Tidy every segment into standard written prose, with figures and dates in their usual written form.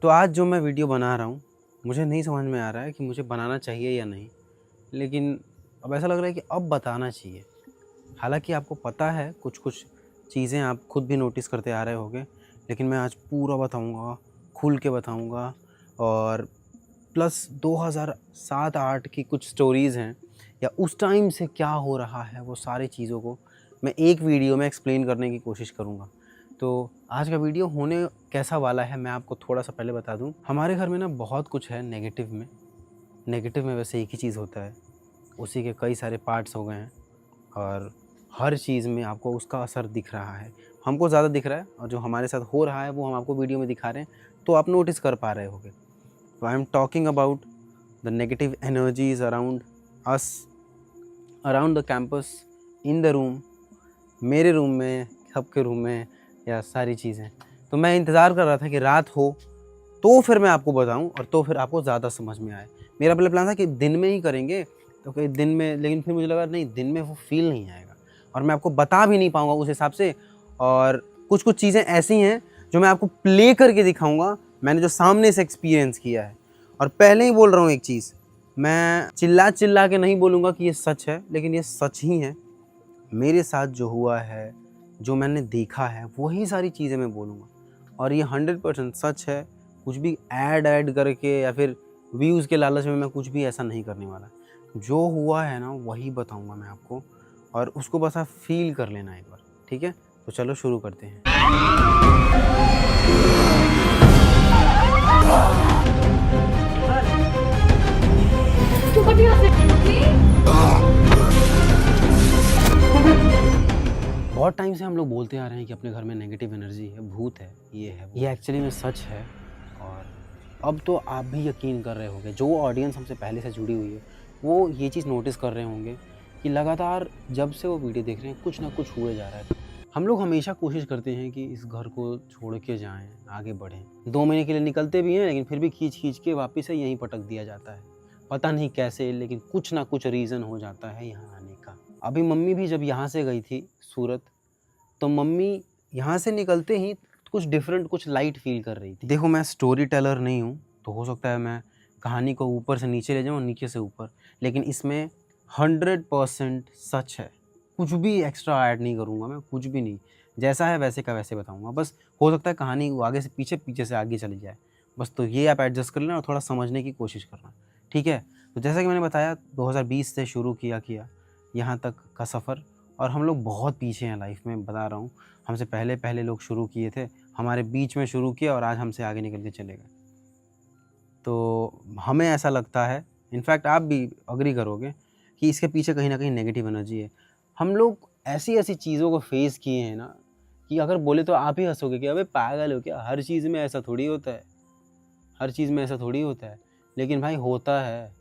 तो आज जो मैं वीडियो बना रहा हूँ, मुझे नहीं समझ में आ रहा है कि मुझे बनाना चाहिए या नहीं, लेकिन अब ऐसा लग रहा है कि अब बताना चाहिए। हालाँकि आपको पता है कुछ-कुछ चीज़ें आप खुद भी नोटिस करते आ रहे होंगे, लेकिन मैं आज पूरा बताऊँगा, खुल के बताऊँगा। और प्लस 2007-8 की कुछ स्टोरीज़ हैं या उस टाइम से क्या हो रहा है, वो सारी चीज़ों को मैं एक वीडियो में एक्सप्लेन करने की कोशिश करूँगा। तो आज का वीडियो होने कैसा वाला है, मैं आपको थोड़ा-सा पहले बता दूँ। हमारे घर में ना बहुत कुछ है नेगेटिव में वैसे एक ही चीज़ होता है, उसी के कई सारे पार्ट्स हो गए हैं और हर चीज़ में आपको उसका असर दिख रहा है। हमको ज़्यादा दिख रहा है और जो हमारे साथ हो रहा है वो हम आपको वीडियो में दिखा रहे हैं, तो आप नोटिस कर पा रहे होंगे। So I am talking about the negative energies around us, around the campus, in the room, मेरे रूम में, सबके रूम में या सारी चीज़ें। तो मैं इंतज़ार कर रहा था कि रात हो तो फिर मैं आपको बताऊं और तो फिर आपको ज़्यादा समझ में आए। मेरा पहले प्लान था कि दिन में ही करेंगे, तो कहीं दिन में, लेकिन फिर मुझे लगा नहीं, दिन में वो फील नहीं आएगा और मैं आपको बता भी नहीं पाऊँगा उस हिसाब से। और कुछ-कुछ चीज़ें ऐसी हैं जो मैं आपको प्ले करके दिखाऊँगा, मैंने जो सामने से एक्सपीरियंस किया है। और पहले ही बोल रहा हूँ एक चीज़, मैं चिल्ला-चिल्ला के नहीं बोलूँगा कि ये सच है, लेकिन ये सच ही है। मेरे साथ जो हुआ है, जो मैंने देखा है, वही सारी चीज़ें मैं बोलूँगा और ये 100% सच है। कुछ भी ऐड करके या फिर व्यूज़ के लालच में मैं कुछ भी ऐसा नहीं करने वाला। जो हुआ है ना, वही बताऊँगा मैं आपको और उसको बस आप फ़ील कर लेना एक बार, ठीक है? तो चलो शुरू करते हैं। बहुत टाइम से हम लोग बोलते आ रहे हैं कि अपने घर में नेगेटिव एनर्जी है, भूत है, ये है, वो। ये एक्चुअली में सच है और अब तो आप भी यकीन कर रहे होंगे, जो ऑडियंस हमसे पहले से जुड़ी हुई है, वो ये चीज़ नोटिस कर रहे होंगे कि लगातार जब से वो वीडियो देख रहे हैं, कुछ ना कुछ हुए जा रहा है। हम लोग हमेशा कोशिश करते हैं कि इस घर को छोड़ के जाएँ, आगे बढ़ें। 2 महीने के लिए निकलते भी हैं, लेकिन फिर भी खींच-खींच के वापस से यहीं पटक दिया जाता है। पता नहीं कैसे, लेकिन कुछ ना कुछ रीज़न हो जाता है यहाँ आने का। अभी मम्मी भी जब यहाँ से गई थी सूरत, तो मम्मी यहाँ से निकलते ही कुछ डिफरेंट, कुछ लाइट फ़ील कर रही थी। देखो, मैं स्टोरी टेलर नहीं हूँ, तो हो सकता है मैं कहानी को ऊपर से नीचे ले जाऊँ और नीचे से ऊपर, लेकिन इसमें 100% सच है। कुछ भी एक्स्ट्रा ऐड नहीं करूँगा मैं, कुछ भी नहीं। जैसा है वैसे का वैसे बताऊँगा। बस हो सकता है कहानी आगे से पीछे, पीछे से आगे चली जाए। बस तो ये आप एडजस्ट कर लेना और थोड़ा समझने की कोशिश करना, ठीक है? तो जैसा कि मैंने बताया, 2020 से शुरू किया यहाँ तक का सफ़र और हम लोग बहुत पीछे हैं लाइफ में, बता रहा हूँ। हमसे पहले लोग शुरू किए थे, हमारे बीच में शुरू किया और आज हमसे आगे निकल के चले गए। तो हमें ऐसा लगता है, इनफैक्ट आप भी एग्री करोगे कि इसके पीछे कहीं न कहीं नेगेटिव एनर्जी है। हम लोग ऐसी-ऐसी चीज़ों को फेस किए हैं ना, कि अगर बोले तो आप ही हँसोगे कि अबे पागल हो क्या? हर चीज़ में ऐसा थोड़ी होता है, हर चीज़ में ऐसा थोड़ी होता है। लेकिन भाई होता है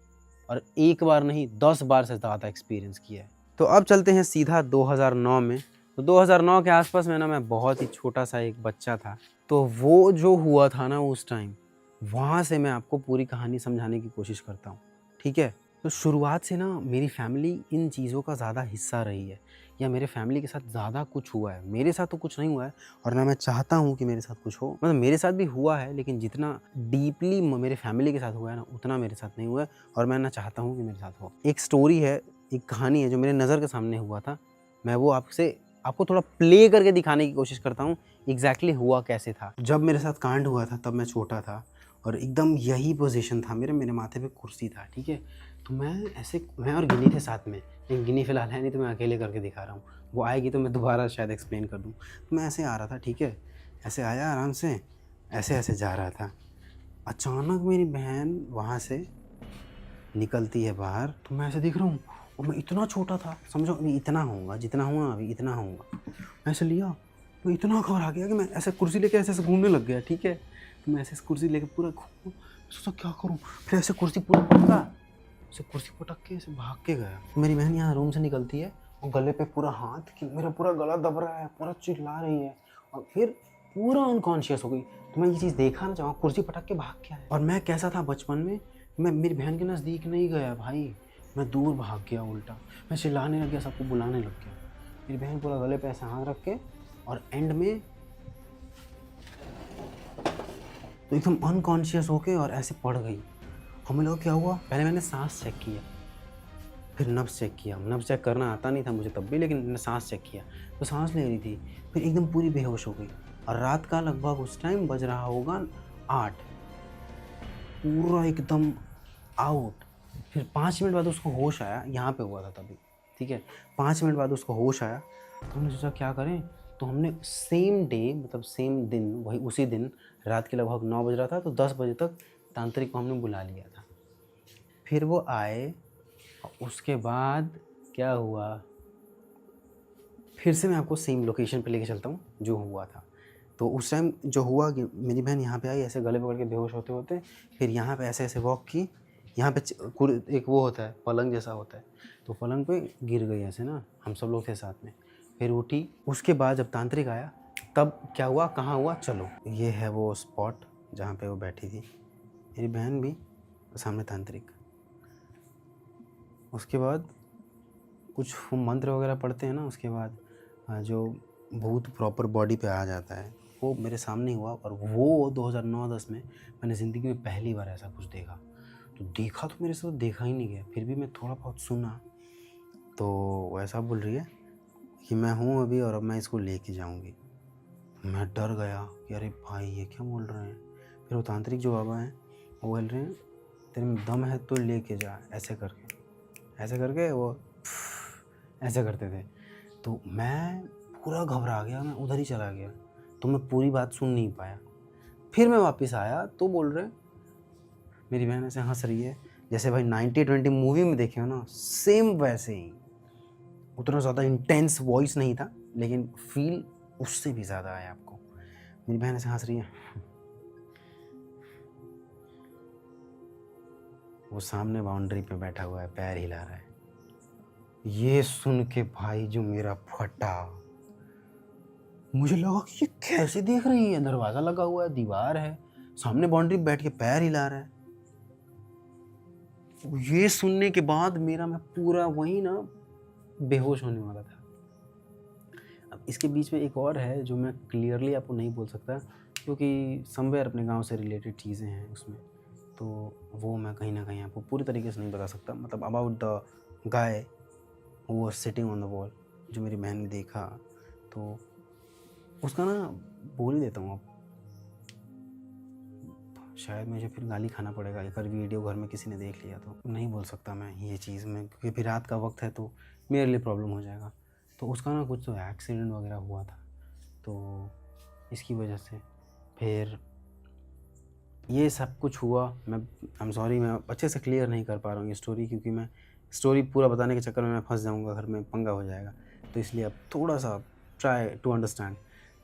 और एक बार नहीं, 10 बार से ज़्यादा एक्सपीरियंस किया है। तो अब चलते हैं सीधा 2009 में। तो 2009 के आसपास में ना, मैं बहुत ही छोटा-सा एक बच्चा था। तो वो जो हुआ था ना उस टाइम, वहाँ से मैं आपको पूरी कहानी समझाने की कोशिश करता हूँ, ठीक है? तो शुरुआत से ना मेरी फैमिली इन चीज़ों का ज़्यादा हिस्सा रही है या मेरे फैमिली के साथ ज़्यादा कुछ हुआ है। मेरे साथ तो कुछ नहीं हुआ है और ना मैं चाहता हूँ कि मेरे साथ कुछ हो। मतलब मेरे साथ भी हुआ है, लेकिन जितना डीपली मेरे फैमिली के साथ हुआ है ना, उतना मेरे साथ नहीं हुआ है और मैं ना चाहता हूँ कि मेरे साथ हो। एक स्टोरी है, एक कहानी है जो मेरे नज़र के सामने हुआ था। मैं वो आपको थोड़ा प्ले करके दिखाने की कोशिश करता हूँ एग्जैक्टली हुआ कैसे था। जब मेरे साथ कांड हुआ था तब मैं छोटा था और एकदम यही पोजीशन था, मेरे माथे पे कुर्सी था, ठीक है? तो मैं और गिनी थे साथ में, लेकिन गिनी फ़िलहाल है नहीं, तो मैं अकेले करके दिखा रहा हूँ। वो आएगी तो मैं दोबारा शायद एक्सप्लेन कर दूँ। तो मैं ऐसे आ रहा था, ठीक है? ऐसे आया आराम से, ऐसे जा रहा था। अचानक मेरी बहन वहाँ से निकलती है बाहर, तो मैं ऐसे देख रहा हूँ और मैं इतना छोटा था, समझो अभी इतना होऊंगा, जितना हूँ ना अभी इतना होऊंगा। मैं ऐसे लिया, मैं इतना घबरा गया कि मैं ऐसे कुर्सी लेके ऐसे घूमने लग गया, ठीक है? तो मैं ऐसे कुर्सी लेके पूरा घूमा, सोचा क्या करूँ, फिर ऐसे कुर्सी पूरा पटका, ऐसे कुर्सी पटक के ऐसे भाग के गया। मेरी बहन यहाँ रूम से निकलती है और गले पे पूरा हाथ, कि मेरा पूरा गला दब रहा है, पूरा चिल्ला रही है और फिर पूरा अनकॉन्शियस हो गई। तो मैं ये चीज़ देखा ना, जहाँ कुर्सी पटक के भाग के आया। और मैं कैसा था बचपन में, मैं मेरी बहन के नज़दीक नहीं गया भाई, मैं दूर भाग गया उल्टा। मैं चिल्लाने लग गया, सबको बुलाने लग गया। मेरी बहन पूरा गले पे ऐसे हाथ रख के और एंड में तो एकदम अनकॉन्शियस होके और ऐसे पड़ गई। हमें लगा क्या हुआ, पहले मैंने सांस चेक किया, फिर नब्ज़ चेक किया। नब्ज़ चेक करना आता नहीं था मुझे तब भी, लेकिन मैंने सांस चेक किया तो सांस ले रही थी। फिर एकदम पूरी बेहोश हो गई और रात का लगभग उस टाइम बज रहा होगा 8, पूरा एकदम आउट। फिर 5 मिनट बाद उसको होश आया, यहाँ पे हुआ था तभी, ठीक है। 5 मिनट बाद उसको होश आया तो हमने सोचा क्या करें, तो हमने सेम डे मतलब सेम दिन, वही उसी दिन रात के लगभग 9 बज रहा था, तो 10 बजे तक तांत्रिक को हमने बुला लिया था। फिर वो आए और उसके बाद क्या हुआ, फिर से मैं आपको सेम लोकेशन पे लेके चलता हूँ जो हुआ था। तो उस टाइम जो हुआ कि मेरी बहन यहाँ पे आई, ऐसे गले पकड़ के बेहोश होते होते, फिर यहाँ पे ऐसे ऐसे वॉक की, यहाँ पे एक वो होता है पलंग जैसा होता है, तो पलंग पे गिर गई ऐसे ना, हम सब लोग थे साथ में। फिर उठी, उसके बाद जब तांत्रिक आया तब क्या हुआ, कहाँ हुआ, चलो ये है वो स्पॉट जहाँ पे वो बैठी थी, मेरी बहन भी, सामने तांत्रिक। उसके बाद कुछ मंत्र वगैरह पढ़ते हैं ना, उसके बाद जो भूत प्रॉपर बॉडी पे आ जाता है, वो मेरे सामने हुआ। और वो 2009-10 में मैंने ज़िंदगी में पहली बार ऐसा कुछ देखा। तो देखा तो मेरे से तो देखा ही नहीं गया, फिर भी मैं थोड़ा बहुत सुना तो वो ऐसा बोल रही है कि मैं हूँ अभी और अब मैं इसको लेके जाऊँगी। मैं डर गया कि अरे भाई ये क्या बोल रहे हैं। फिर वो तांत्रिक जो बाबा हैं वो बोल रहे हैं तेरे में दम है तो लेके जा, ऐसे करके वो ऐसे करते थे। तो मैं पूरा घबरा गया, मैं उधर ही चला गया, तो मैं पूरी बात सुन नहीं पाया। फिर मैं वापस आया तो बोल रहे, मेरी बहन ऐसे हंस रही है जैसे भाई 90-20 मूवी में देखे हो ना, सेम वैसे ही। उतना ज़्यादा इंटेंस वॉइस नहीं था, लेकिन फील उससे भी ज़्यादा आया आपको। मेरी बहन ऐसे हंस रही है, वो सामने बाउंड्री पे बैठा हुआ है, पैर हिला रहा है। ये सुन के भाई जो मेरा फटा, मुझे लगा कि ये कैसे देख रही है, दरवाज़ा लगा हुआ है, दीवार है, सामने बाउंड्री पे बैठ के पैर हिला रहा है। ये सुनने के बाद मैं पूरा वही ना बेहोश होने वाला था। अब इसके बीच में एक और है जो मैं क्लियरली आपको नहीं बोल सकता, क्योंकि समवेयर अपने गांव से रिलेटेड चीज़ें हैं उसमें, तो वो मैं कहीं ना कहीं आपको पूरी तरीके से नहीं बता सकता। मतलब about the guy who was sitting on the wall, जो मेरी बहन ने देखा, तो उसका ना बोल ही देता हूँ। अब शायद मुझे फिर गाली खाना पड़ेगा अगर वीडियो घर में किसी ने देख लिया, तो नहीं बोल सकता मैं ये चीज़ में, क्योंकि फिर रात का वक्त है तो मेरे लिए प्रॉब्लम हो जाएगा। तो उसका ना कुछ तो एक्सीडेंट वगैरह हुआ था, तो इसकी वजह से फिर ये सब कुछ हुआ। मैं आई एम सॉरी, मैं अच्छे से क्लियर नहीं कर पा रहा हूँ ये स्टोरी, क्योंकि मैं स्टोरी पूरा बताने के चक्कर में मैं फंस जाऊँगा, घर में पंगा हो जाएगा। तो इसलिए अब थोड़ा सा ट्राई टू अंडरस्टैंड।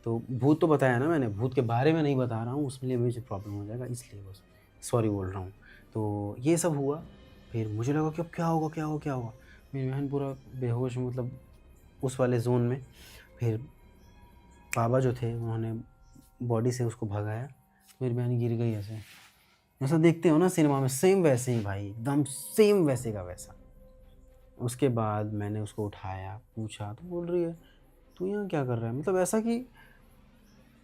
तो भूत तो बताया ना मैंने, भूत के बारे में नहीं बता रहा हूँ, उसके लिए मुझे प्रॉब्लम हो जाएगा, इसलिए बस सॉरी बोल रहा हूँ। तो ये सब हुआ, फिर मुझे लगा कि अब क्या होगा। मेरी बहन पूरा बेहोश, मतलब उस वाले जोन में। फिर बाबा जो थे उन्होंने बॉडी से उसको भगाया, मेरी बहन गिर गई ऐसे, जैसा देखते हो ना सिनेमा में, सेम वैसे ही भाई, एकदम सेम वैसे का वैसा। उसके बाद मैंने उसको उठाया, पूछा, तो बोल रही है तू यहाँ क्या कर रहा है। मतलब ऐसा कि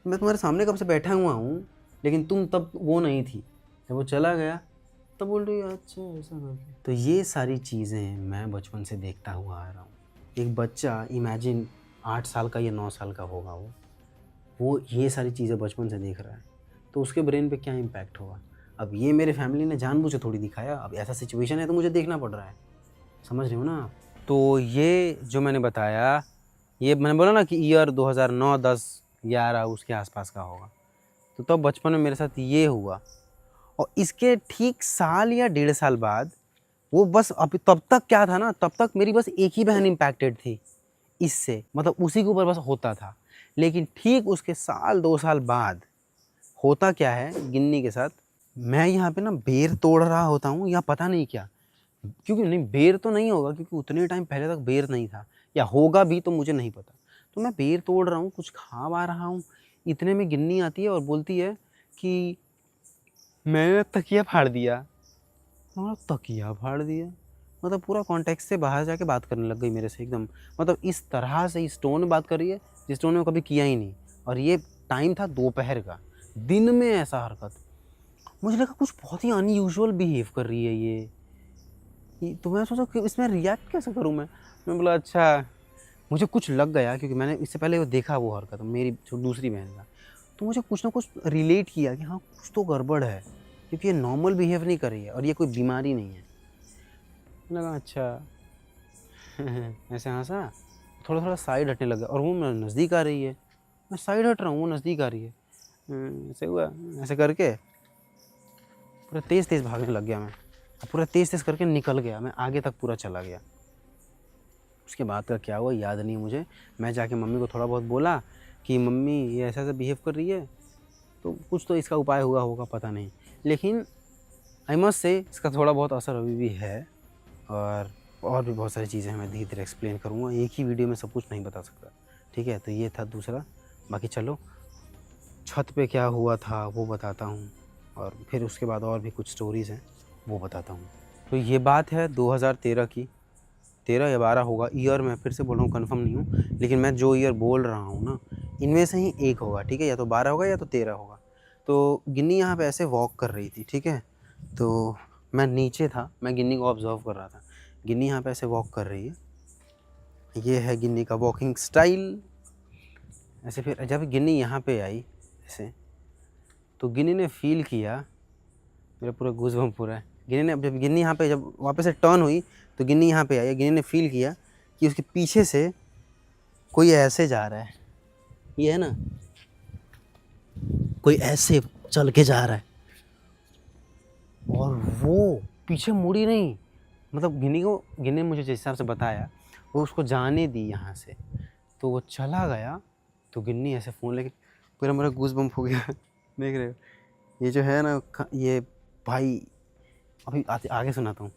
मैं तुम्हारे सामने कब से बैठा हुआ हूँ, लेकिन तुम तब वो नहीं थी। जब वो चला गया तब बोल रही है अच्छा ऐसा करके। तो ये सारी चीज़ें मैं बचपन से देखता हुआ आ रहा हूँ। एक बच्चा इमेजिन 8 साल का या 9 साल का होगा, वो ये सारी चीज़ें बचपन से देख रहा है, तो उसके ब्रेन पे क्या इम्पैक्ट होगा। अब ये मेरे फैमिली ने जानबूझ के थोड़ी दिखाया, अब ऐसा सिचुएशन है तो मुझे देखना पड़ रहा है, समझ रहे हो ना आप। तो ये जो मैंने बताया, ये मैंने बोला ना कि ईयर 2009, 10, 11 उसके आसपास का होगा। तो तब बचपन में मेरे साथ ये हुआ, और इसके ठीक साल या 1.5 साल बाद वो बस, अब तब तक क्या था ना, तब तक मेरी बस एक ही बहन इम्पैक्टेड थी इससे, मतलब उसी के ऊपर बस होता था। लेकिन ठीक उसके साल 2 साल बाद होता क्या है गिन्नी के साथ, मैं यहाँ पे ना बेर तोड़ रहा होता हूँ या पता नहीं क्या, क्योंकि नहीं बेर तो नहीं होगा, क्योंकि उतने टाइम पहले तक बेर नहीं था, या होगा भी तो मुझे नहीं पता। तो मैं बेर तोड़ रहा हूँ, कुछ खा आ रहा हूँ, इतने में गिन्नी आती है और बोलती है कि मैंने तकिया फाड़ दिया। मैं तकिया फाड़ दिया, मतलब पूरा कॉन्टेक्स्ट से बाहर जाके बात करने लग गई मेरे से एकदम। मतलब इस तरह से इस टोन में बात कर रही है जिस टोन में कभी किया ही नहीं। और ये टाइम था दोपहर का, दिन में ऐसा हरकत। मुझे लगा कुछ बहुत ही अनयूजुअल बिहेव कर रही है तो मैं सोचा कि इसमें रिएक्ट कैसे करूँ मैं बोला अच्छा, मुझे कुछ लग गया क्योंकि मैंने इससे पहले वो देखा वो हरकत मेरी जो दूसरी बहन का, तो मुझे कुछ ना कुछ रिलेट किया कि हाँ कुछ तो गड़बड़ है, क्योंकि ये नॉर्मल बिहेव नहीं कर रही है और ये कोई बीमारी नहीं है। लगा अच्छा ऐसे हंसा, थोड़ा थोड़ा साइड हटने लगा और वो नज़दीक आ रही है, मैं साइड हट रहा हूँ, वो नज़दीक आ रही है। ऐसे हुआ, ऐसे करके पूरा तेज़ तेज़ भागने लग गया मैं, पूरा तेज़ तेज़ करके निकल गया, मैं आगे तक पूरा चला गया। उसके बाद का क्या हुआ याद नहीं मुझे। मैं जाके मम्मी को थोड़ा बहुत बोला कि मम्मी ये ऐसा ऐसा बिहेव कर रही है, तो कुछ तो इसका उपाय हुआ होगा, पता नहीं, लेकिन आई मस्ट से इसका थोड़ा बहुत असर अभी भी है। और भी बहुत सारी चीज़ें हैं, मैं धीरे धीरे एक्सप्लेन करूँगा, एक ही वीडियो में सब कुछ नहीं बता सकता, ठीक है। तो ये था दूसरा। बाकी चलो छत पे क्या हुआ था वो बताता हूँ, और फिर उसके बाद और भी कुछ स्टोरीज़ हैं वो बताता हूँ। तो ये बात है 2013 की, 13 या 12 होगा, ईयर मैं फिर से बोल रहा हूँ, कन्फर्म नहीं हूँ, लेकिन मैं जो ईयर बोल रहा हूँ ना, इनमें से ही एक होगा, ठीक है, या तो 12 होगा या तो 13 होगा। तो गिन्नी यहाँ पे ऐसे वॉक कर रही थी, ठीक है, तो मैं नीचे था, मैं गिन्नी को ऑब्जर्व कर रहा था। गिन्नी यहाँ पे ऐसे वॉक कर रही है, ये है गिन्नी का वॉकिंग स्टाइल ऐसे। फिर जब गिन्नी यहाँ पे आई ऐसे, तो गिन्नी ने फील किया, मेरा पूरा गूज़बम्प पूरा है, गिन्नी ने जब गिन्नी यहाँ पे जब वापस से टर्न हुई तो गिन्नी यहाँ पे आई, गिन्नी ने फील किया कि उसके पीछे से कोई ऐसे जा रहा है, ये है ना, कोई ऐसे चल के जा रहा है, और वो पीछे मुड़ी नहीं, मतलब गिन्नी ने मुझे जिस हिसाब से बताया, वो उसको जाने दी यहाँ से, तो वो चला गया। तो गिन्नी ऐसे फ़ोन लेके, पूरा मेरा गूज़बम्प हो गया देख रहे हो, ये जो है ना ये भाई, अभी आगे सुनाता हूँ।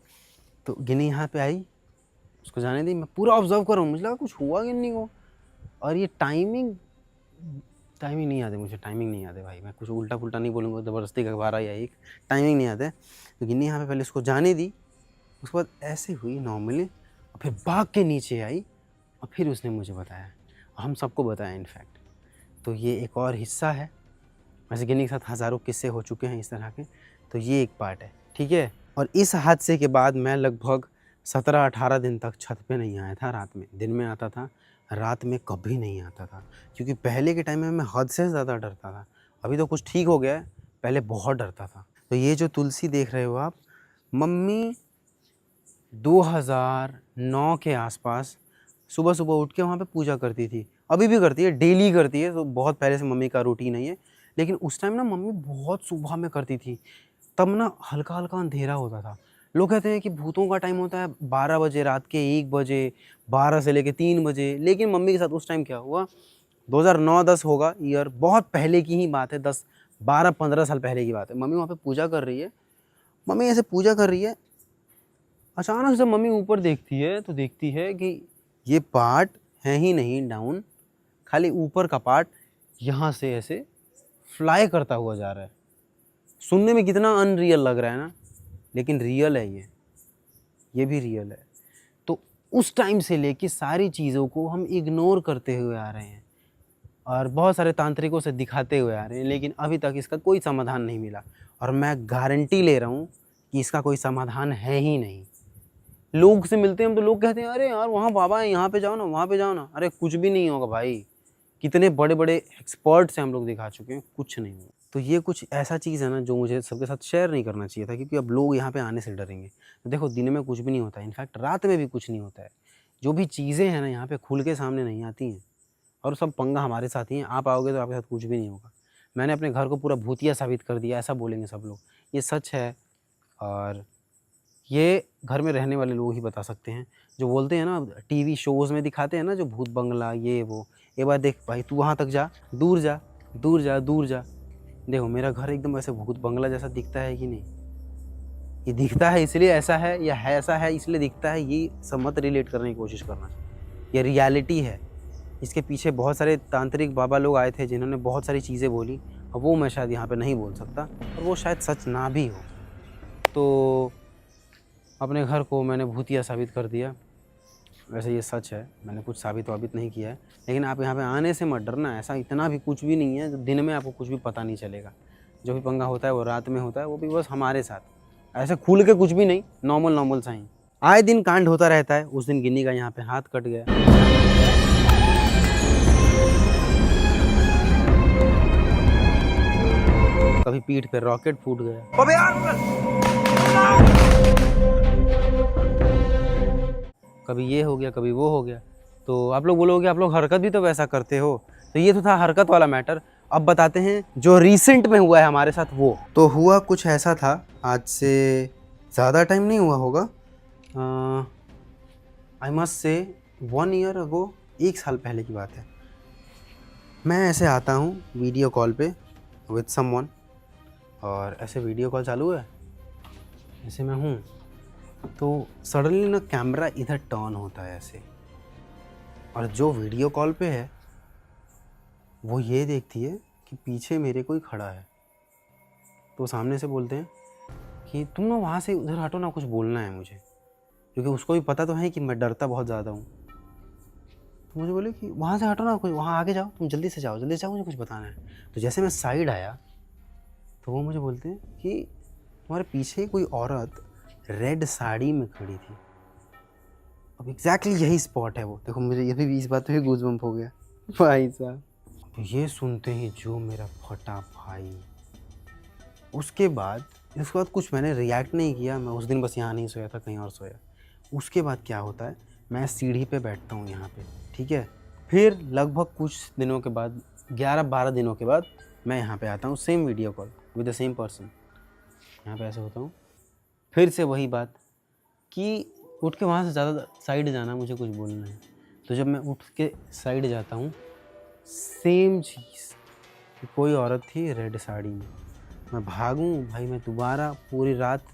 तो गिन्नी यहाँ पे आई, उसको जाने दी, मैं पूरा ऑब्जर्व कर रहा हूँ, मुझे लगा कुछ हुआ गिन्नी को, और ये टाइमिंग नहीं याद है मुझे, टाइमिंग नहीं याद है भाई, मैं कुछ उल्टा पुल्टा नहीं बोलूँगा, ज़बरदस्ती का 12 या 1, टाइमिंग नहीं याद है। तो गिन्नी यहाँ पे पहले उसको जाने दी, उसके बाद ऐसे हुई नॉर्मली, और फिर भाग के नीचे आई, और फिर उसने मुझे बताया, हम सबको बताया इनफैक्ट। तो ये एक और हिस्सा है, वैसे गिन्नी के साथ हज़ारों किस्से हो चुके हैं इस तरह के, तो ये एक पार्ट है, ठीक है। और इस हादसे के बाद मैं लगभग 17-18 दिन तक छत पे नहीं आया था रात में, दिन में आता था, रात में कभी नहीं आता था, क्योंकि पहले के टाइम में मैं हद से ज़्यादा डरता था। अभी तो कुछ ठीक हो गया है, पहले बहुत डरता था। तो ये जो तुलसी देख रहे हो आप, मम्मी 2009 के आसपास सुबह सुबह उठ के वहाँ पे पूजा करती थी, अभी भी करती है, डेली करती है, तो बहुत पहले से मम्मी का रूटीन है ये। लेकिन उस टाइम ना मम्मी बहुत सुबह में करती थी, तब ना हल्का हल्का अंधेरा होता था। लोग कहते हैं कि भूतों का टाइम होता है 12 बजे, रात के 1 बजे, 12 से लेके 3 बजे, लेकिन मम्मी के साथ उस टाइम क्या हुआ, 2009-10 होगा ईयर, बहुत पहले की ही बात है, 10-12-15 साल पहले की बात है। मम्मी वहाँ पे पूजा कर रही है, मम्मी ऐसे पूजा कर रही है, अचानक से मम्मी ऊपर देखती है तो देखती है कि ये पार्ट है ही नहीं डाउन, खाली ऊपर का पार्ट यहाँ से ऐसे फ्लाई करता हुआ जा रहा है। सुनने में कितना अनरियल लग रहा है ना, लेकिन रियल है ये भी रियल है। तो उस टाइम से लेके सारी चीज़ों को हम इग्नोर करते हुए आ रहे हैं और बहुत सारे तांत्रिकों से दिखाते हुए आ रहे हैं, लेकिन अभी तक इसका कोई समाधान नहीं मिला, और मैं गारंटी ले रहा हूँ कि इसका कोई समाधान है ही नहीं। लोग से मिलते हैं हम तो लोग कहते हैं अरे यार वहाँ बाबा है, यहाँ पे जाओ ना, वहाँ पे जाओ ना, अरे कुछ भी नहीं होगा भाई, कितने बड़े बड़े एक्सपर्ट्स हैं हम लोग दिखा चुके हैं, कुछ नहीं हुआ। तो ये कुछ ऐसा चीज़ है ना जो मुझे सबके साथ शेयर नहीं करना चाहिए था, क्योंकि अब लोग यहाँ पे आने से डरेंगे। तो देखो दिन में कुछ भी नहीं होता है, इनफैक्ट रात में भी कुछ नहीं होता है। जो भी चीज़ें हैं ना यहाँ पे खुल के सामने नहीं आती हैं, और सब पंगा हमारे साथ ही है। आप आओगे तो आपके साथ कुछ भी नहीं होगा। मैंने अपने घर को पूरा भूतिया साबित कर दिया, ऐसा बोलेंगे सब लोग, ये सच है। और ये घर में रहने वाले लोग ही बता सकते हैं, जो बोलते हैं ना टीवी शोज़ में दिखाते हैं ना, जो भूत बंगला ये वो। एक बार देख भाई, तू वहाँ तक जा, दूर जा, दूर जा, दूर जा, देखो मेरा घर एकदम ऐसे भूत बंगला जैसा दिखता है कि नहीं? ये दिखता है इसलिए ऐसा है, या है ऐसा है इसलिए दिखता है, ये सब मत रिलेट करने की कोशिश करना। ये रियलिटी है, इसके पीछे बहुत सारे तांत्रिक बाबा लोग आए थे जिन्होंने बहुत सारी चीज़ें बोली, और वो मैं शायद यहाँ पे नहीं बोल सकता, और वो शायद सच ना भी हो। तो अपने घर को मैंने भूतिया साबित कर दिया। वैसे ये सच है, मैंने कुछ साबित वाबित नहीं किया है, लेकिन आप यहाँ पे आने से मत डरना, ऐसा इतना भी कुछ भी नहीं है, दिन में आपको कुछ भी पता नहीं चलेगा। जो भी पंगा होता है वो रात में होता है, वो भी बस हमारे साथ, ऐसे खुल के कुछ भी नहीं, नॉर्मल नॉर्मल सा ही। आए दिन कांड होता रहता है। उस दिन गिन्नी का यहाँ पे हाथ कट गया, कभी पीठ पे रॉकेट फूट गया, कभी ये हो गया, कभी वो हो गया। तो आप लोग बोलोगे आप लोग हरकत भी तो वैसा करते हो, तो ये तो था हरकत वाला मैटर। अब बताते हैं जो रिसेंट में हुआ है हमारे साथ। वो तो हुआ कुछ ऐसा था, आज से ज़्यादा टाइम नहीं हुआ होगा, I must say 1 year ago, 1 साल पहले की बात है। मैं ऐसे आता हूँ वीडियो कॉल पे विद समवन, और ऐसे वीडियो कॉल चालू है, ऐसे मैं हूँ, तो सडनली ना कैमरा इधर टर्न होता है ऐसे, और जो वीडियो कॉल पे है वो ये देखती है कि पीछे मेरे कोई खड़ा है। तो सामने से बोलते हैं कि तुम ना वहाँ से उधर हटो ना, कुछ बोलना है मुझे, क्योंकि उसको भी पता तो है कि मैं डरता बहुत ज़्यादा हूँ। तो मुझे बोले कि वहाँ से हटो ना, कोई वहाँ आगे जाओ, तुम जल्दी से जाओ, जल्दी से जाओ, मुझे कुछ बताना है। तो जैसे मैं साइड आया तो वो मुझे बोलते हैं कि तुम्हारे पीछे कोई औरत रेड साड़ी में खड़ी थी। अब एग्जैक्टली यही स्पॉट है वो। देखो मुझे ये भी इस बात पे भी गूज़बम्प हो गया भाई साहब। तो ये सुनते ही जो मेरा फटा भाई, उसके बाद कुछ मैंने रिएक्ट नहीं किया। मैं उस दिन बस यहाँ नहीं सोया था, कहीं और सोया। उसके बाद क्या होता है, मैं सीढ़ी पे बैठता हूँ यहाँ पे, ठीक है। फिर लगभग कुछ दिनों के बाद, 11-12 दिनों के बाद मैं यहाँ पे आता हूँ, same video call with the same person. यहाँ पे ऐसे होता हूँ, फिर से वही बात कि उठ के वहाँ से ज़्यादा साइड जाना, मुझे कुछ बोलना है। तो जब मैं उठ के साइड जाता हूँ, सेम चीज़ कि कोई औरत थी रेड साड़ी में। मैं भागूं भाई, मैं दोबारा पूरी रात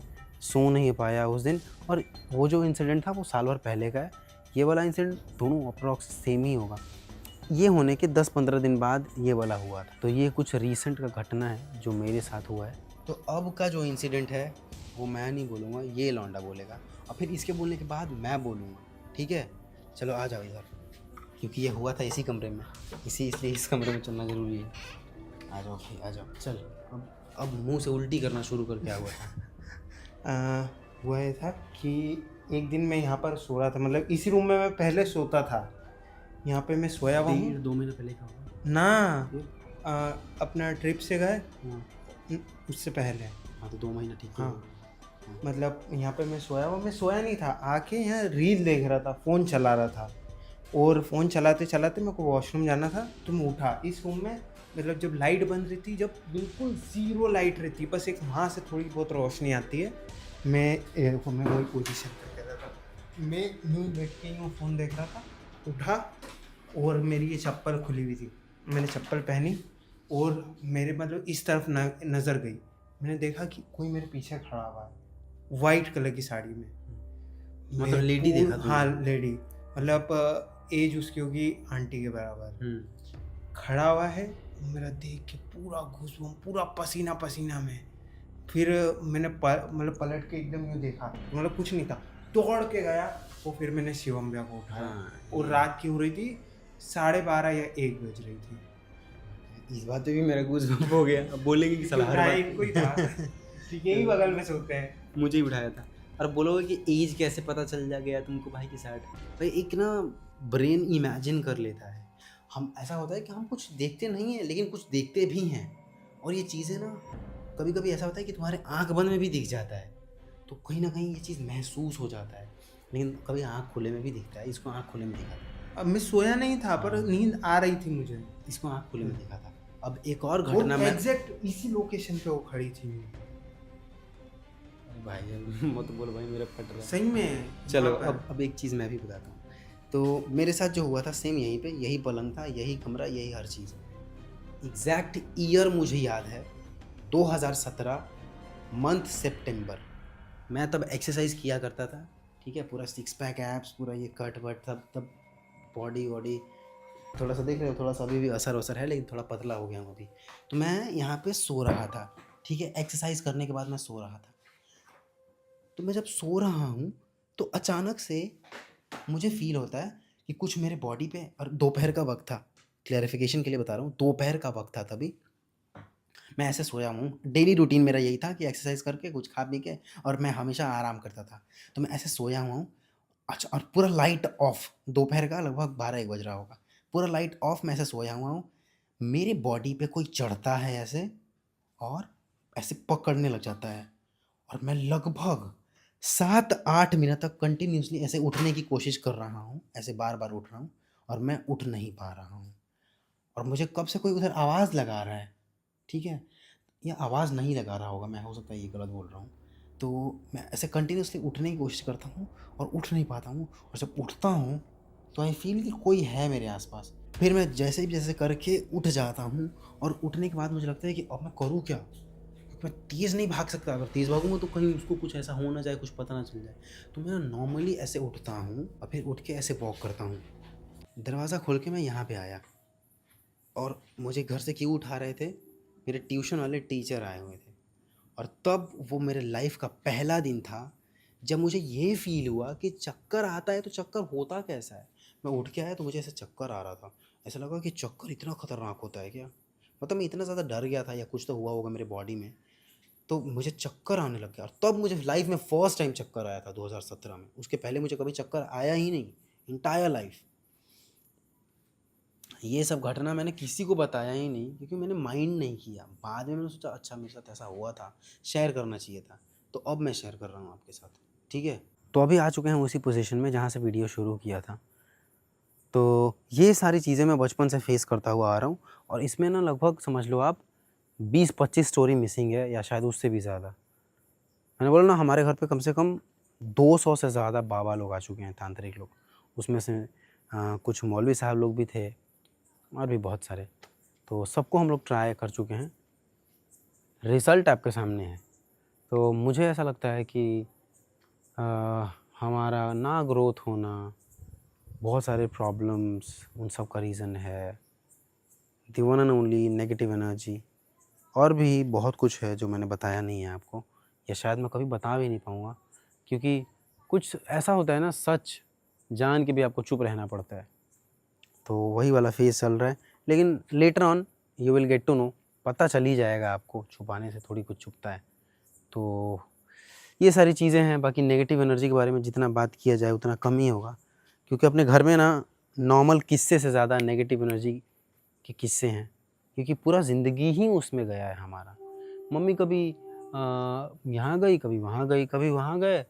सो नहीं पाया उस दिन। और वो जो इंसिडेंट था वो साल भर पहले का है, ये वाला इंसिडेंट दोनों अप्रॉक्स सेम ही होगा। ये होने के 10-15 दिन बाद ये वाला हुआ था। तो ये कुछ रीसेंट का घटना है जो मेरे साथ हुआ है। तो अब का जो इंसिडेंट है वो मैं नहीं बोलूँगा, ये लौंडा बोलेगा, और फिर इसके बोलने के बाद मैं बोलूँगा, ठीक है। चलो आ जाओ इधर, क्योंकि ये हुआ था इसी कमरे में, इसलिए इस कमरे में चलना ज़रूरी है। आ जाओ भाई, आ जाओ। चल अब मुंह से उल्टी करना शुरू कर, क्या हुआ था? हुआ ये था कि एक दिन मैं यहाँ पर सो रहा था, मतलब इसी रूम में मैं पहले सोता था। यहाँ पे मैं सोया हुआ हूँ। 2 महीने पहले का होगा ना, अपना ट्रिप से गए उससे पहले। हाँ तो 2 महीना, ठीक है। हाँ, मतलब यहाँ पे मैं सोया नहीं था, आके यहाँ रील देख रहा था, फ़ोन चला रहा था। और फ़ोन चलाते चलाते मेरे को वॉशरूम जाना था, तो मैं उठा। इस रूम में मतलब जब लाइट बंद रहती, जब बिल्कुल ज़ीरो लाइट रहती, बस एक वहाँ से थोड़ी बहुत रोशनी आती है, मैं वही पोजीशन करके रहता था। मैं यूँ बैठ के यूँ फ़ोन देख रहा था, उठा और मेरी ये चप्पल खुली हुई थी। मैंने चप्पल पहनी और मेरे मतलब इस तरफ नज़र गई। मैंने देखा कि कोई मेरे पीछे खड़ा हुआ है, वाइट कलर की साड़ी में। मतलब लेडी देखा तुमने? हाँ, लेडी, मतलब एज उसकी होगी आंटी के बराबर। खड़ा हुआ है, मेरा देख के पूरा घुसबम, पूरा पसीना पसीना में। फिर मैंने मतलब पलट के एकदम यूँ देखा, मतलब कुछ नहीं था, दौड़ के गया। और फिर मैंने शिवम भैया को उठाया। और रात की हो रही थी 12:30 या 1 बज रही थी। इस बात पे भी मेरा गूज़बम्प हो गया। अब बोलेंगे कि साला हर बार इनको ही था ठीक है, ही बगल में सोते हैं। मुझे ही उठाया था। और बोलोगे कि एज कैसे पता चल जा गया तुमको भाई की 60? भाई एक ना ब्रेन इमेजिन कर लेता है। हम ऐसा होता है कि हम कुछ देखते नहीं हैं, लेकिन कुछ देखते भी हैं। और ये चीज़ें ना कभी कभी ऐसा होता है कि तुम्हारे आँख बंद में भी दिख जाता है, तो कहीं ना कहीं ये चीज़ महसूस हो जाता है। लेकिन कभी आँख खुले में भी दिखता है। इसको आँख खुले में देखा था। अब मैं सोया नहीं था, पर नींद आ रही थी मुझे। इसको आँख खुले में देखा था। अब एक और वो घटना मैं एग्जैक्ट इसी लोकेशन पे वो खड़ी थी। भाई मत बोलो भाई, मेरा फट रहा है सही में। चलो अब एक चीज़ मैं भी बताता हूँ। तो मेरे साथ जो हुआ था सेम यहीं पे, यही पलंग था, यही कमरा, यही हर चीज़। एग्जैक्ट ईयर मुझे याद है, 2017 मंथ सितंबर। मैं तब एक्सरसाइज किया करता था, ठीक है। पूरा 6 पैक एब्स, पूरा ये कट वट, तब बॉडी वॉडी थोड़ा सा देख रहे हो, थोड़ा सा अभी भी असर वसर है, लेकिन थोड़ा पतला हो गया हूँ अभी। तो मैं यहाँ पे सो रहा था, ठीक है। एक्सरसाइज करने के बाद मैं सो रहा था। तो मैं जब सो रहा हूँ तो अचानक से मुझे फील होता है कि कुछ मेरे बॉडी पे, और दोपहर का वक्त था, क्लैरिफिकेशन के लिए बता रहा हूँ, दोपहर का वक्त था तभी। मैं ऐसे सोया हूँ, डेली रूटीन मेरा यही था कि एक्सरसाइज करके कुछ खा पी के और मैं हमेशा आराम करता था। तो मैं ऐसे सोया हुआ हूँ। अच्छा, और पूरा लाइट ऑफ, दोपहर का लगभग 12-1 बज रहा होगा। पूरा लाइट ऑफ, मैं ऐसे सोया हुआ हूँ। मेरी बॉडी पे कोई चढ़ता है ऐसे और ऐसे पकड़ने लग जाता है, और मैं लगभग 7-8 मिनट तक कंटिन्यूअसली ऐसे उठने की कोशिश कर रहा हूँ, ऐसे बार-बार उठ रहा हूँ और मैं उठ नहीं पा रहा हूँ। और मुझे कब से कोई उधर आवाज़ लगा रहा है, ठीक है? या आवाज़ नहीं लगा रहा होगा, मैं हो सकता है ये गलत बोल रहा हूँ। तो मैं ऐसे कंटिन्यूअसली उठने की कोशिश करता हूँ और उठ नहीं पाता हूँ, और जब उठता हूँ तो आई फ़ील कि कोई है मेरे आस-पास। फिर मैं जैसे करके उठ जाता हूँ, और उठने के बाद मुझे लगता है कि अब मैं करूँ क्या? क्योंकि मैं तेज़ नहीं भाग सकता, अगर तेज़ भागूँगा तो कहीं उसको कुछ ऐसा हो ना जाए, कुछ पता ना चल जाए। तो मैं नॉर्मली ऐसे उठता हूँ और फिर उठ के ऐसे वॉक करता हूँ। दरवाज़ा खोल के मैं यहाँ पे आया, और मुझे घर से क्यों उठा रहे थे? मेरे ट्यूशन वाले टीचर आए हुए थे। और तब वो मेरे लाइफ का पहला दिन था जब मुझे ये फ़ील हुआ कि चक्कर आता है तो चक्कर होता कैसा है? मैं उठ के आया तो मुझे ऐसे चक्कर आ रहा था। ऐसा लगा कि चक्कर इतना ख़तरनाक होता है क्या? मतलब मैं इतना ज़्यादा डर गया था, या कुछ तो हुआ होगा मेरे बॉडी में, तो मुझे चक्कर आने लग गया। और तब मुझे लाइफ में फर्स्ट टाइम चक्कर आया था 2017 में। उसके पहले मुझे कभी चक्कर आया ही नहीं, एंटायर लाइफ। ये सब घटना मैंने किसी को बताया ही नहीं, क्योंकि मैंने माइंड नहीं किया। बाद में मैंने सोचा अच्छा मेरे साथ ऐसा हुआ था, शेयर करना चाहिए था। तो अब मैं शेयर कर रहा हूँ आपके साथ, ठीक है? तो अभी आ चुके हैं उसी पोजीशन में जहाँ से वीडियो शुरू किया था। तो ये सारी चीज़ें मैं बचपन से फेस करता हुआ आ रहा हूँ, और इसमें ना लगभग समझ लो आप 20-25 स्टोरी मिसिंग है, या शायद उससे भी ज़्यादा। मैंने बोला ना, हमारे घर पे कम से कम 200 से ज़्यादा बाबा लोग आ चुके हैं, तांत्रिक लोग। उसमें से कुछ मौलवी साहब लोग भी थे, और भी बहुत सारे। तो सबको हम लोग ट्राई कर चुके हैं। रिज़ल्ट आपके सामने है। तो मुझे ऐसा लगता है कि अ, हमारा ना ग्रोथ होना, बहुत सारे प्रॉब्लम्स, उन सब का रीज़न है the one and only negative energy. और भी बहुत कुछ है जो मैंने बताया नहीं है आपको, या शायद मैं कभी बता भी नहीं पाऊँगा, क्योंकि कुछ ऐसा होता है ना, सच जान के भी आपको चुप रहना पड़ता है। तो वही वाला फ़ेज़ चल रहा है, लेकिन later on you will get to know, पता चल ही जाएगा आपको, छुपाने से थोड़ी कुछ छुपता है। तो ये सारी चीज़ें हैं। बाकी नेगेटिव एनर्जी के बारे में जितना बात किया जाए उतना कम ही होगा, क्योंकि अपने घर में ना नॉर्मल किस्से से ज़्यादा नेगेटिव एनर्जी के किस्से हैं, क्योंकि पूरा ज़िंदगी ही उसमें गया है हमारा। मम्मी कभी यहाँ गई, कभी वहाँ गई, कभी वहाँ गए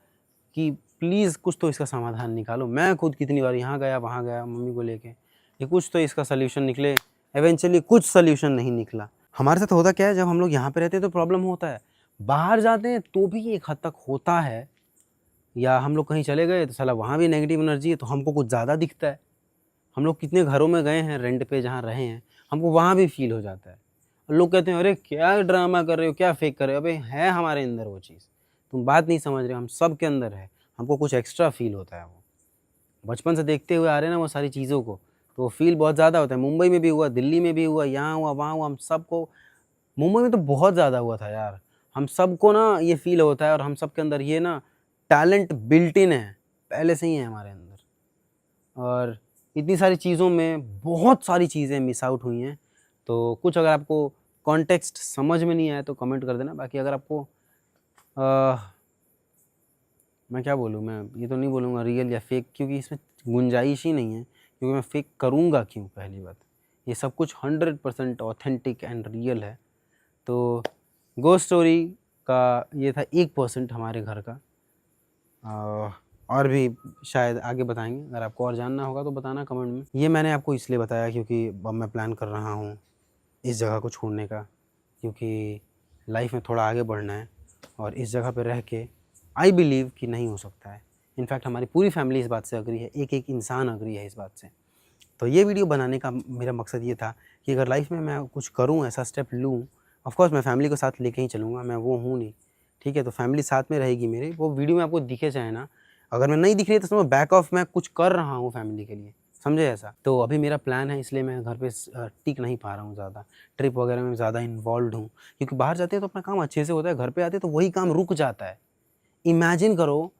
कि प्लीज़ कुछ तो इसका समाधान निकालो। मैं खुद कितनी बार यहाँ गया, वहाँ गया मम्मी को लेके, कि कुछ तो इसका सॉल्यूशन निकले। इवेंचुअली कुछ सॉल्यूशन नहीं निकला। हमारे साथ होता क्या है, जब हम लोग यहाँ पे रहते हैं तो प्रॉब्लम होता है, बाहर जाते हैं तो भी एक हद तक होता है, या हम लोग कहीं चले गए तो साला वहाँ भी नेगेटिव एनर्जी है, तो हमको कुछ ज़्यादा दिखता है। हम लोग कितने घरों में गए हैं रेंट पे, जहाँ रहे हैं, हमको वहाँ भी फ़ील हो जाता है। लोग कहते हैं अरे क्या ड्रामा कर रहे हो, क्या फेक कर रहे हो? अबे है हमारे अंदर वो चीज़, तुम बात नहीं समझ रहे हो, हम सब के अंदर है। हमको कुछ एक्स्ट्रा फ़ील होता है, वो बचपन से देखते हुए आ रहे हैं ना वो सारी चीज़ों को, तो वो फ़ील बहुत ज़्यादा होता है। मुंबई में भी हुआ, दिल्ली में भी हुआ, यहाँ हुआ, वहाँ हुआ, हम सबको। मुंबई में तो बहुत ज़्यादा हुआ था यार। हम सबको ना ये फ़ील होता है, और हम सब के अंदर ये ना टैलेंट बिल्ट इन है, पहले से ही है हमारे अंदर। और इतनी सारी चीज़ों में बहुत सारी चीज़ें मिस आउट हुई हैं। तो कुछ अगर आपको कॉन्टेक्स्ट समझ में नहीं आया तो कमेंट कर देना। बाकी अगर आपको मैं क्या बोलूँ, मैं ये तो नहीं बोलूँगा रियल या फेक, क्योंकि इसमें गुंजाइश ही नहीं है, क्योंकि मैं फेक करूँगा क्यों? पहली बात, ये सब कुछ 100% ऑथेंटिक एंड रियल है। तो घोस्ट स्टोरी का ये था 1% हमारे घर का। और भी शायद आगे बताएँगे, अगर आपको और जानना होगा तो बताना कमेंट में। ये मैंने आपको इसलिए बताया क्योंकि अब मैं प्लान कर रहा हूँ इस जगह को छोड़ने का, क्योंकि लाइफ में थोड़ा आगे बढ़ना है, और इस जगह पे रह के आई बिलीव कि नहीं हो सकता है। इनफैक्ट हमारी पूरी फैमिली इस बात से एग्री है, एक-एक इंसान एग्री है इस बात से। तो ये वीडियो बनाने का मेरा मकसद ये था कि अगर लाइफ में मैं कुछ करूँ, ऐसा स्टेप लूँ, ऑफ कोर्स मैं फैमिली को साथ लेके ही चलूँगा, मैं वो हूँ नहीं, ठीक है? तो फैमिली साथ में रहेगी मेरे, वो वीडियो में आपको दिखे चाहे ना। अगर मैं नहीं दिख रही है तो समझो बैक ऑफ मैं कुछ कर रहा हूँ फैमिली के लिए, समझे ऐसा? तो अभी मेरा प्लान है, इसलिए मैं घर पे टिक नहीं पा रहा हूँ ज़्यादा, ट्रिप वगैरह में ज़्यादा इन्वॉल्वड हूँ, क्योंकि बाहर जाते हैं तो अपना काम अच्छे से होता है, घर पे आते हैं तो वही काम रुक जाता है। इमेजिन करो,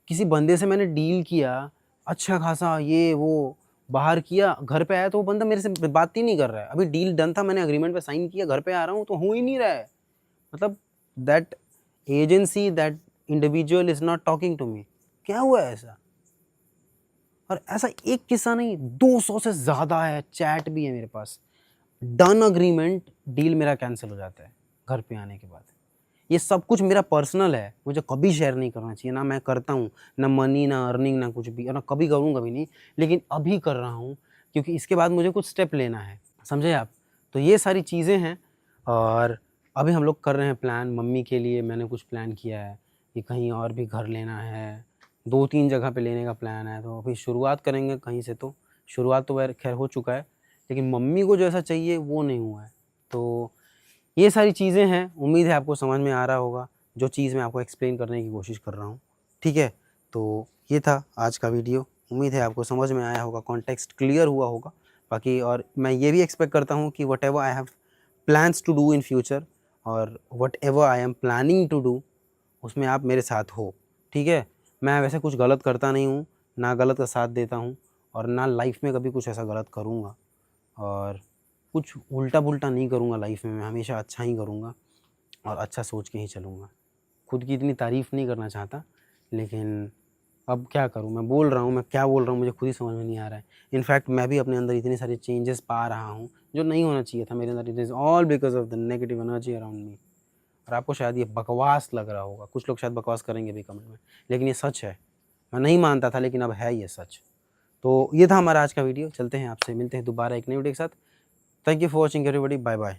किसी बंदे से मैंने डील किया, अच्छा खासा ये वो, बाहर किया, घर पे आया तो वो बंदा मेरे से बात ही नहीं कर रहा है। अभी डील डन था, मैंने एग्रीमेंट पे साइन किया, घर पे आ रहा हूँ तो हो ही नहीं रहा है। मतलब that agency, that individual is not talking to me. क्या हुआ है ऐसा? और ऐसा एक किस्सा नहीं, 200 से ज़्यादा है, चैट भी है मेरे पास। डन अग्रीमेंट, डील मेरा कैंसिल हो जाता है घर पे आने के बाद। ये सब कुछ मेरा पर्सनल है, मुझे कभी शेयर नहीं करना चाहिए, ना मैं करता हूँ, ना मनी, ना अर्निंग, ना कुछ भी, और ना कभी करूँगा भी नहीं। लेकिन अभी कर रहा हूँ क्योंकि इसके बाद मुझे कुछ स्टेप लेना है, समझे आप? तो ये सारी चीज़ें हैं। और अभी हम लोग कर रहे हैं प्लान मम्मी के लिए। मैंने कुछ प्लान किया है कि कहीं और भी घर लेना है, 2-3 जगह पे लेने का प्लान है। तो अभी शुरुआत करेंगे कहीं से। तो शुरुआत तो खैर हो चुका है, लेकिन मम्मी को जैसा चाहिए वो नहीं हुआ है। तो ये सारी चीज़ें हैं, उम्मीद है आपको समझ में आ रहा होगा जो चीज़ मैं आपको एक्सप्लेन करने की कोशिश कर रहा हूँ, ठीक है? तो ये था आज का वीडियो, उम्मीद है आपको समझ में आया होगा, कॉन्टेक्स्ट क्लियर हुआ होगा। बाकी और मैं ये भी एक्सपेक्ट करता हूँ कि whatever I have plans to do in future, और whatever I am planning to do, उसमें आप मेरे साथ हो, ठीक है? मैं वैसे कुछ गलत करता नहीं हूँ, ना गलत का साथ देता हूँ, और ना लाइफ में कभी कुछ ऐसा गलत करूँगा, और कुछ उल्टा-पुल्टा नहीं करूँगा लाइफ में। मैं हमेशा अच्छा ही करूँगा और अच्छा सोच के ही चलूँगा। खुद की इतनी तारीफ़ नहीं करना चाहता, लेकिन अब क्या करूँ? मैं बोल रहा हूँ, मैं क्या बोल रहा हूँ मुझे खुद ही समझ में नहीं आ रहा है। इनफैक्ट मैं भी अपने अंदर इतनी सारी चेंजेस पा रहा हूँ, जो नहीं होना चाहिए था मेरे अंदर। It is all because of the negative energy around me. और आपको शायद ये बकवास लग रहा होगा, कुछ लोग शायद बकवास करेंगे भी कमेंट में, लेकिन ये सच है। मैं नहीं मानता था, लेकिन अब है ये सच। तो ये था हमारा आज का वीडियो। चलते हैं, आपसे मिलते हैं दोबारा एक नई वीडियो के साथ। Thank you for watching everybody, bye bye.